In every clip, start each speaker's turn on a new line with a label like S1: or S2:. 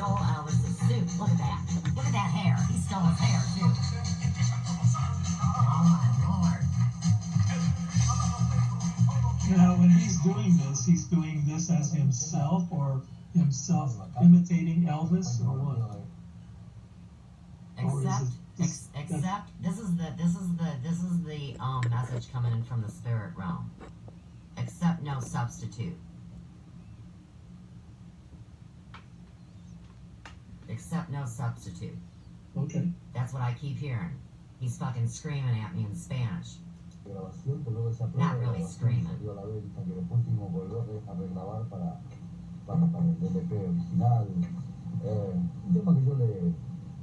S1: stole Elvis's suit. Look at that. Look at that hair. He stole his hair, too. Oh, my Lord.
S2: Now, when he's doing this as himself, or himself imitating Elvis, or what?
S1: Except this is the message coming in from the spirit realm. Accept no substitute. Accept no substitute.
S2: Okay.
S1: That's what I keep hearing. He's fucking screaming at me in Spanish. Not really screaming.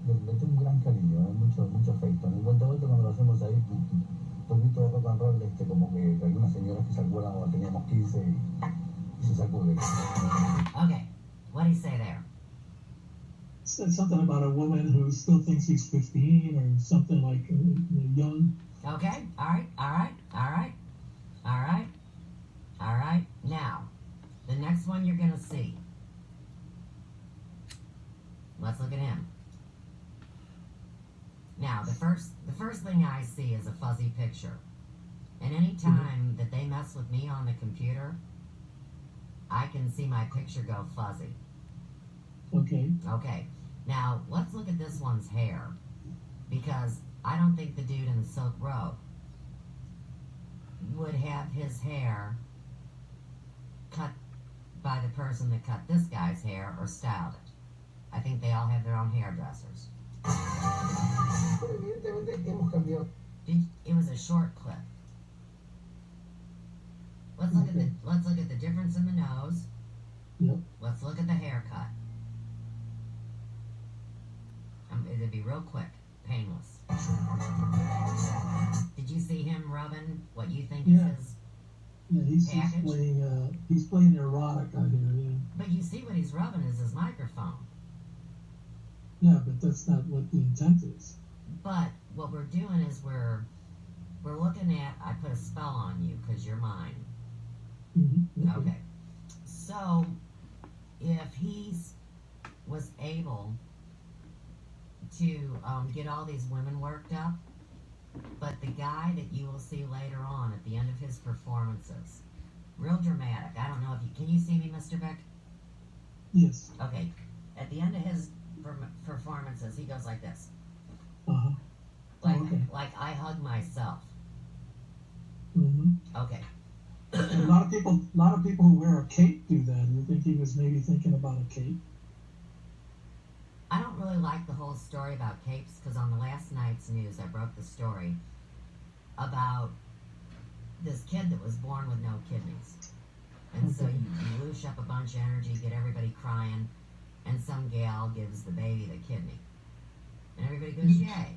S3: Le tengo un gran cariño, mucho afecto. En cuanto a vuelta cuando lo hacemos ahí, un poquito de rock and roll, como que algunas señoras que se acuerdan cuando teníamos 15 y se sacuden.
S1: Okay, what do you say there?
S2: Said something about a woman who still thinks he's 15 or something like young.
S1: Okay, all right. Now, the next one you're gonna see. Let's look at him. Now, the first thing I see is a fuzzy picture. And any time that they mess with me on the computer, I can see my picture go fuzzy.
S2: Okay.
S1: Okay. Now, let's look at this one's hair. Because I don't think the dude in the silk robe would have his hair cut by the person that cut this guy's hair or styled it. I think they all have their own hairdressers. It was a short clip. Let's look at the difference in the nose.
S2: Yep.
S1: Let's look at the haircut. It'll be real quick, painless. Did you see him rubbing what you think is his package?
S2: He's playing erotic out here. Yeah.
S1: But you see what he's rubbing is his microphone.
S2: Yeah, but that's not what the intent is.
S1: But what we're doing is we're looking at, I put a spell on you because you're mine.
S2: Mm-hmm.
S1: Okay. So, if he was able to get all these women worked up, but the guy that you will see later on at the end of his performances, real dramatic. I don't know if you, can you see me, Mr. Beck?
S2: Yes.
S1: Okay. At the end of his performances, he goes like this.
S2: Uh-huh.
S1: Like I hug myself.
S2: Mm-hmm.
S1: Okay.
S2: A lot of people who wear a cape do that. You think he was maybe thinking about a cape?
S1: I don't really like the whole story about capes because on the last night's news I broke the story about this kid that was born with no kidneys. And so you loosh up a bunch of energy, get everybody crying, and some gal gives the baby the kidney. And everybody goes, yay.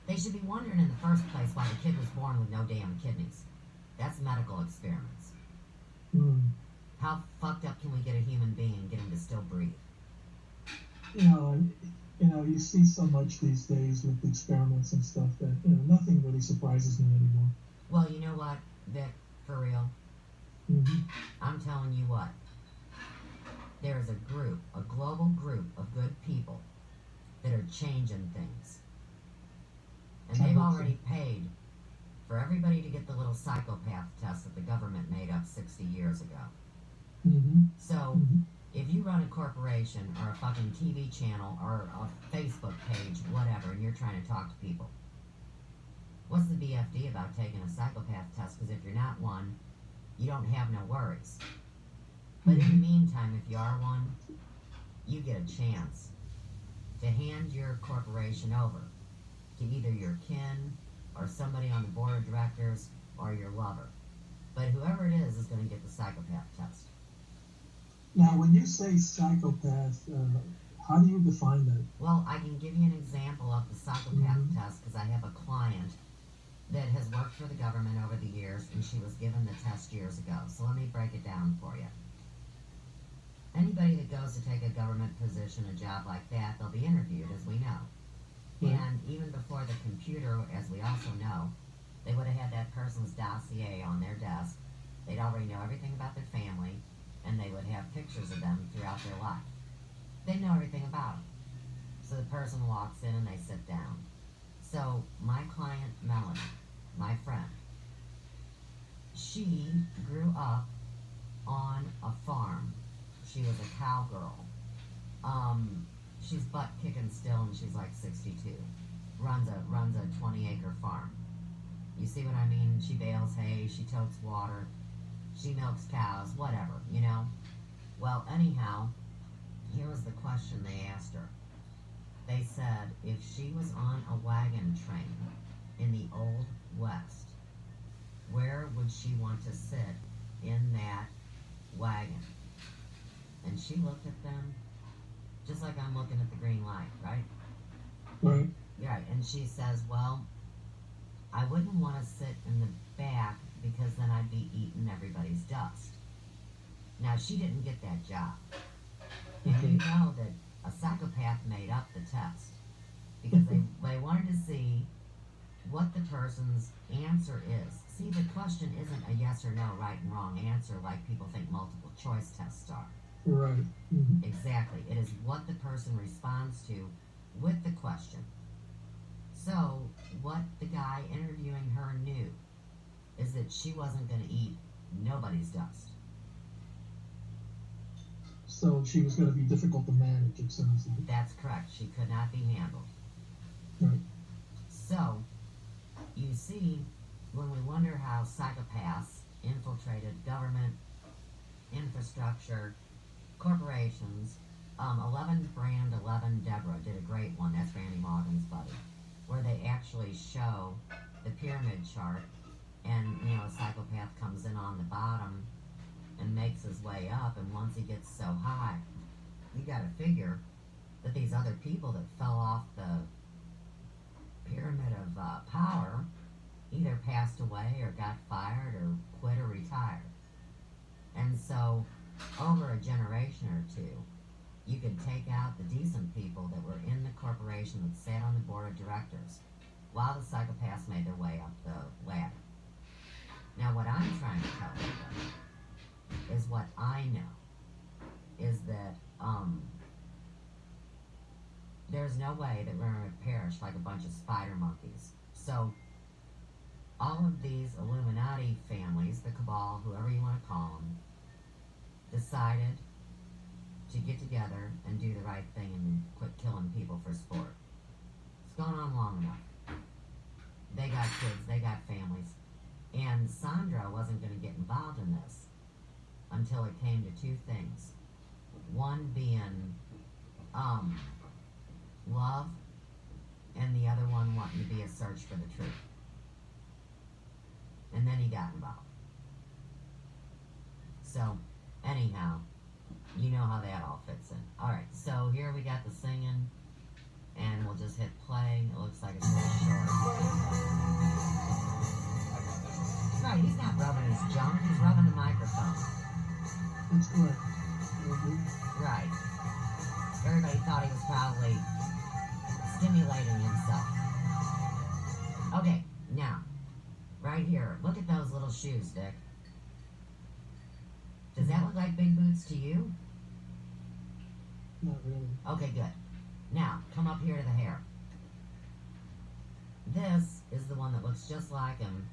S1: They should be wondering in the first place why the kid was born with no damn kidneys. That's medical experiments. How fucked up can we get a human being and get him to still breathe?
S2: You know, you see so much these days with experiments and stuff that, nothing really surprises me anymore.
S1: Well, you know what, Vic, for real?
S2: Mm-hmm.
S1: I'm telling you what. There is a global group of good people that are changing things. And they've already paid for everybody to get the little psychopath test that the government made up 60 years ago.
S2: Mm-hmm.
S1: So, if you run a corporation or a fucking TV channel or a Facebook page, whatever, and you're trying to talk to people, what's the BFD about taking a psychopath test? Because if you're not one, you don't have no worries. But in the meantime, if you are one, you get a chance to hand your corporation over to either your kin or somebody on the board of directors or your lover. But whoever it is going to get the psychopath test.
S2: Now, when you say psychopath, how do you define that?
S1: Well, I can give you an example of the psychopath test because I have a client that has worked for the government over the years, and she was given the test years ago. So let me break it down for you. Anybody that goes to take a government position, a job like that, they'll be interviewed, as we know.
S2: Right.
S1: And even before the computer, as we also know, they would have had that person's dossier on their desk. They'd already know everything about their family, and they would have pictures of them throughout their life. They know everything about him. So the person walks in and they sit down. So my client, Melanie, my friend, she grew up on a farm. She was a cowgirl. She's butt kicking still, and she's like 62. Runs a 20-acre farm. You see what I mean? She bales hay, she totes water, she milks cows, whatever, you know? Well, anyhow, here was the question they asked her. They said if she was on a wagon train in the Old West, where would she want to sit in that wagon? And she looked at them just like I'm looking at the green light, right?
S2: Right.
S1: Right, and she says, well, I wouldn't want to sit in the back because then I'd be eating everybody's dust. Now, she didn't get that job. And you know that a psychopath made up the test because they wanted to see what the person's answer is. See, the question isn't a yes or no, right and wrong answer like people think multiple choice tests are.
S2: Right. Mm-hmm.
S1: Exactly. It is what the person responds to with the question. So, what the guy interviewing her knew is that she wasn't going to eat nobody's dust.
S2: So she was going to be difficult to manage, it sounds like.
S1: That's correct. She could not be handled.
S2: Right.
S1: So, you see, when we wonder how psychopaths infiltrated government, infrastructure, corporations, 11 Brand, 11 Deborah did a great one. That's Randy Morgan's buddy, where they actually show the pyramid chart, and you know, a psychopath comes in on the bottom and makes his way up, and once he gets so high, you got to figure that these other people that fell off the pyramid of power either passed away or got fired or quit or retired. And so over a generation or two, you could take out the decent people that were in the corporation that sat on the board of directors while the psychopaths made their way up the ladder. Now, what I'm trying to tell you is what I know is that there's no way that we're going to perish like a bunch of spider monkeys. So all of these Illuminati families, the cabal, whoever you want to call them, decided to get together and do the right thing and quit killing people for sport. It's gone on long enough. They got kids, they got families, and Sandro wasn't going to get involved in this until it came to two things. One being love, and the other one wanting to be a search for the truth. And then he got involved. So, anyhow, you know how that all fits in. Alright, so here we got the singing, and we'll just hit play. It looks like it's really short. Right, he's not rubbing his junk, he's rubbing the microphone.
S2: That's correct.
S1: Right. Everybody thought he was probably stimulating himself. Okay, now, right here, look at those little shoes, Dick. Does that look like big boots to you?
S2: Not really.
S1: Okay, good. Now, come up here to the hair. This is the one that looks just like him,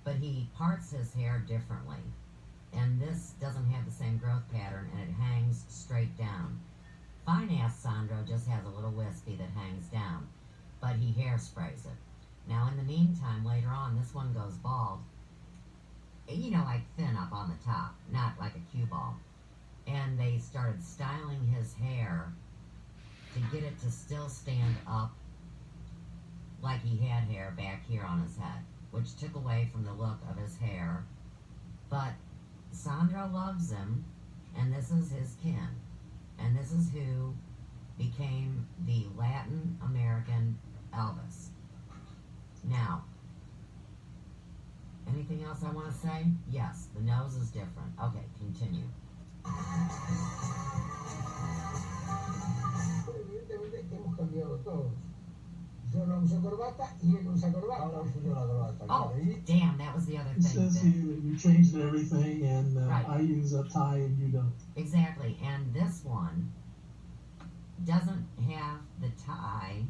S1: but he parts his hair differently. And this doesn't have the same growth pattern, and it hangs straight down. Fine-ass Sandro just has a little wispy that hangs down, but he hairsprays it. Now, in the meantime, later on, this one goes bald. You know, like thin up on the top, not like a cue ball. And they started styling his hair to get it to still stand up like he had hair back here on his head, which took away from the look of his hair. But Sandro loves him, and this is his kin. And this is who became the Latin American Elvis. Now, anything else I want to say? Yes, the nose is different. Okay, continue.
S3: Evidentemente hemos cambiado todos. Yo no uso corbata y él usa corbata. Ahora uso yo la corbata.
S1: Oh, damn, that was the other
S2: It
S1: thing.
S2: says you changed everything, and
S1: Right.
S2: I use a tie and you don't.
S1: Exactly, and this one doesn't have the tie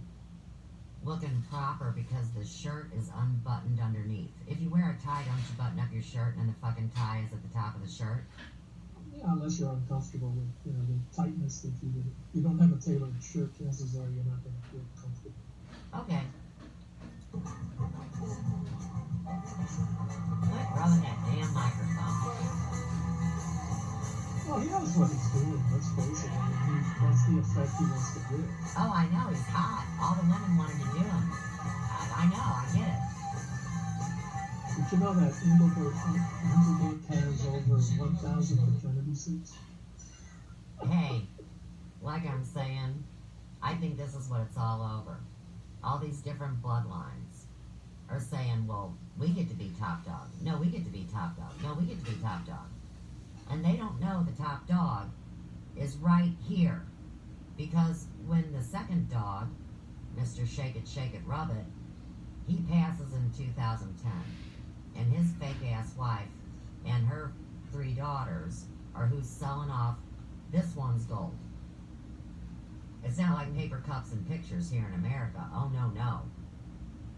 S1: looking proper because the shirt is unbuttoned underneath. If you wear a tie, don't you button up your shirt and the fucking tie is at the top of the shirt?
S2: Yeah, unless you're uncomfortable with, the tightness that you don't have a tailored shirt, chances are you're not going to feel comfortable.
S1: Okay. Quit rubbing that damn microphone.
S2: Well, he knows what he's doing, let's face it. That's the effect he wants to give.
S1: Oh, I know, he's hot. All the women wanted to do him. I know, I get it.
S2: Did you know that Engelbert has over 1,000 fraternity suits?
S1: Hey, like I'm saying, I think this is what it's all over. All these different bloodlines are saying, well, we get to be top dog. No, we get to be top dog. No, we get to be top dog. And they don't know the top dog is right here. Because when the second dog, Mr. Shake It, Rub It, he passes in 2010. And his fake-ass wife and her 3 daughters are who's selling off this one's gold. It's not like paper cups and pictures here in America. Oh, no, no.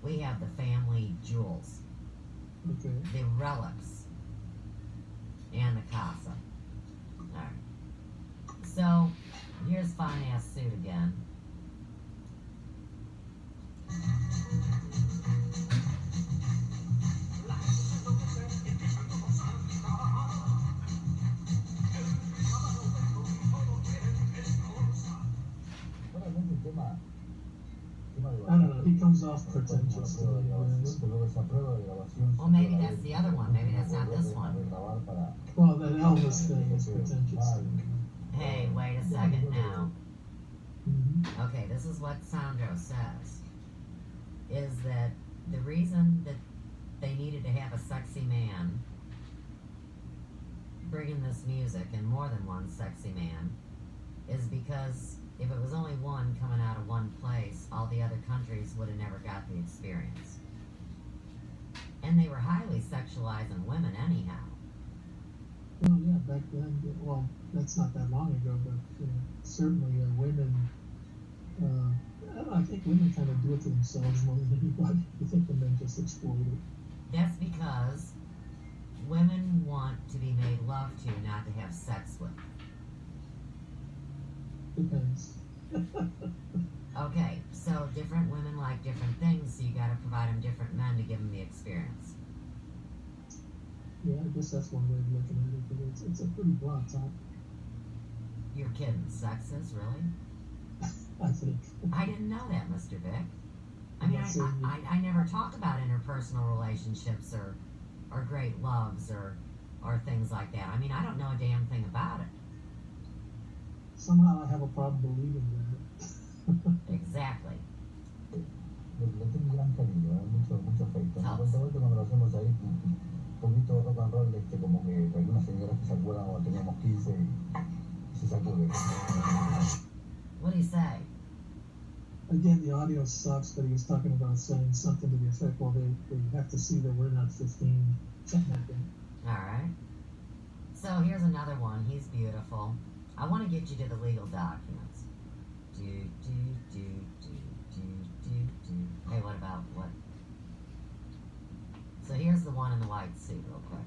S1: We have the family jewels.
S2: Okay.
S1: The relics. And the casa. Alright. So, here's fine-ass suit again.
S2: I don't know, he comes off pretentious to me.
S1: Well, maybe that's the other one. Maybe that's not this one.
S2: Well, that Elvis thing is pretentious.
S1: Hey, wait a second now.
S2: Mm-hmm.
S1: Okay, this is what Sandro says. Is that the reason that they needed to have a sexy man bringing this music, and more than one sexy man, is because if it was only one coming out of one place, all the other countries would have never got the experience. And they were highly sexualizing women anyhow.
S2: Well, yeah, back then, well, that's not that long ago, but certainly women, I think women kind of do it to themselves more than anybody. I think the men just exploit it.
S1: That's because women want to be made love to, not to have sex with.
S2: Depends.
S1: Okay, so different women like different things, so you gotta provide them different men to give them the experience.
S2: Yeah, I guess that's one way of looking at it, but it's a pretty broad topic.
S1: You're kidding. Sexist, really?
S2: I think.
S1: I didn't know that, Mr. Vic. I mean, I never talk about interpersonal relationships or great loves or things like that. I mean, I don't know a damn thing about it.
S2: Somehow I have a problem believing that.
S1: Exactly.
S3: Le tengo un gran cariño, mucho afecto. Cuando lo hacemos ahí, un poquito rock and roll, como que algunas señoras que se acuerdan cuando teníamos 15 y se sacude.
S1: What do you say?
S2: Again, the audio sucks, but he was talking about saying something to the effect, well, they have to see that we're not 15, something like that.
S1: Alright. So here's another one. He's beautiful. I want to get you to the legal documents. Hey, what about what? So here's the one in the white suit, real quick.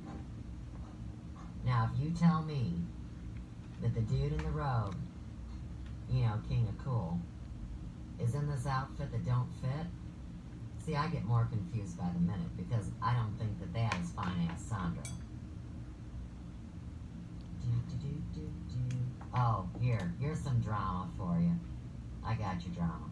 S1: Now, if you tell me that the dude in the robe, King of Cool, is in this outfit that don't fit, see, I get more confused by the minute because I don't think that is fine-ass Sandro. Oh, here's some drama for you. I got your drama.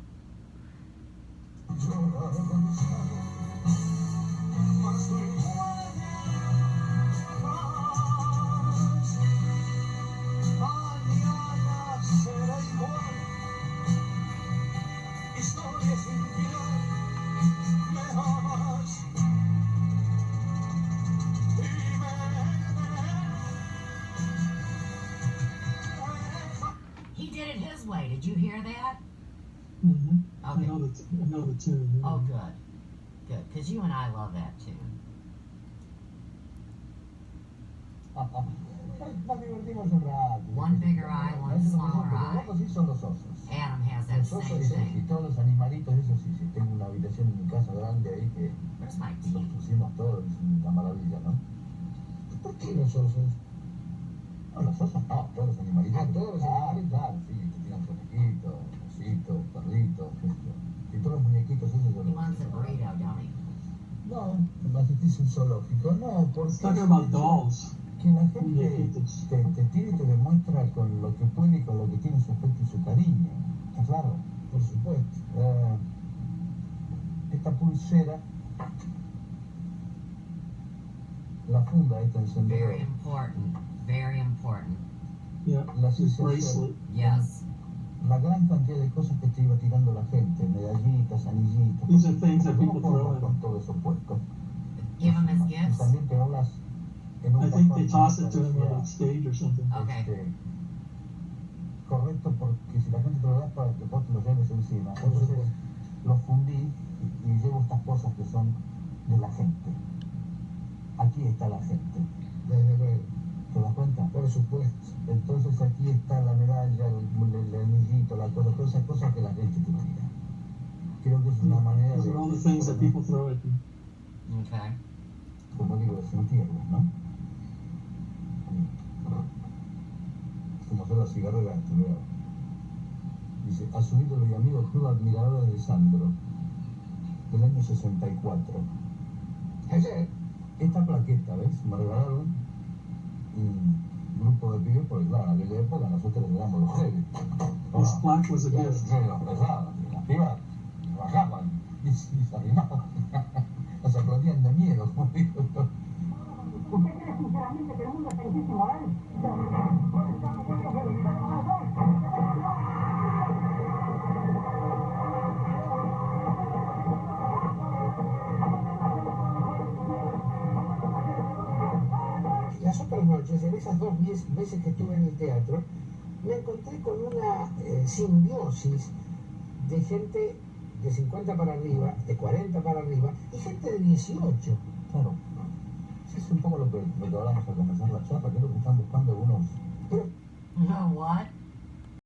S1: He did it his way. Did you hear that?
S2: Mm-hmm.
S1: Okay.
S2: I know the tune. Yeah.
S1: Oh, good. Good. Because you and I love that tune. One bigger eye, one smaller eye.
S3: hago sí son los osos.
S1: Adam has that
S3: Los osos
S1: same
S3: sí, y
S1: thing.
S3: todos los animalitos, eso sí, sí. Tengo una habitación en mi casa grande ahí que
S1: Where's my
S3: los
S1: tea?
S3: pusimos todos, es una maravilla, ¿no?
S4: ¿Por qué los osos?
S3: No, los osos no, todos los animalitos.
S4: Ah, todos los
S3: Claro,
S4: animalitos.
S3: claro, sí, que tienen conejitos, ositos, perritos, qué sé yo. Y todos los muñequitos esos yo
S1: He
S3: los
S1: wants a
S3: tengo.
S1: burrito, don't he?
S3: No, asistís un zoológico, no, porque
S2: It's talking about dolls.
S3: que la gente
S2: Muñequitos.
S3: te tira y te demuestra con lo que puede y con lo que tiene su afecto y su cariño. ¿Está claro?
S4: Por supuesto.
S3: Esta pulsera, la funda esta encendedora,
S1: Very important. Very important.
S2: Yeah,
S3: la
S2: his
S3: sensación,
S2: bracelet.
S1: Yes.
S3: la gran cantidad de cosas que te iba tirando la gente, medallitas, anillitos.
S2: These are things that
S3: ¿Cómo
S2: people throw
S3: formas
S2: in.
S3: con todo eso puesto?
S1: Give him his
S3: Y
S1: gifts.
S3: también te hablas en un
S2: I think
S3: cajón
S2: they
S3: que
S2: toss
S3: me
S2: it to him
S3: parecía,
S2: on stage or something.
S1: Okay.
S3: correcto, porque si la gente te lo da para que vos te lo lleves encima.
S4: Por
S3: Entonces
S4: supuesto.
S3: lo fundí y llevo estas cosas que son de la gente. Aquí está la gente.
S4: Desde luego.
S3: ¿Te das cuenta?
S4: Por supuesto.
S3: Entonces aquí está la medalla, el anillito, la cosa, todas esas cosas que la gente te tira. Creo que es una manera
S2: These
S3: de,
S2: are all the things that people throw at you.
S1: Okay.
S3: como digo, de sentirlos, ¿no? Como son las cigarreras, veo. Dice, a su ídolo y amigo club admiradores de Sandro, del año 64.
S4: Ayer.
S3: Esta plaqueta, ¿ves? Me regalaron un grupo de pibes, porque claro, en aquella época nosotros éramos los heavy.
S2: This plaque was a
S3: Los
S2: gift.
S3: pesados, las pibas bajaban y se arrimaban. Las aplaudían de miedo, como digo yo.
S5: ¿Usted cree sinceramente que el mundo es felicísimo,
S4: Las otras noches, en esas 2 veces que estuve en el teatro, me encontré con una simbiosis de gente de 50 para arriba, de 40 para arriba, y gente de 18.
S3: Claro. Sí, es un poco lo que hablamos al comenzar la charla, creo que están buscando algunos
S4: Pero
S1: You know what?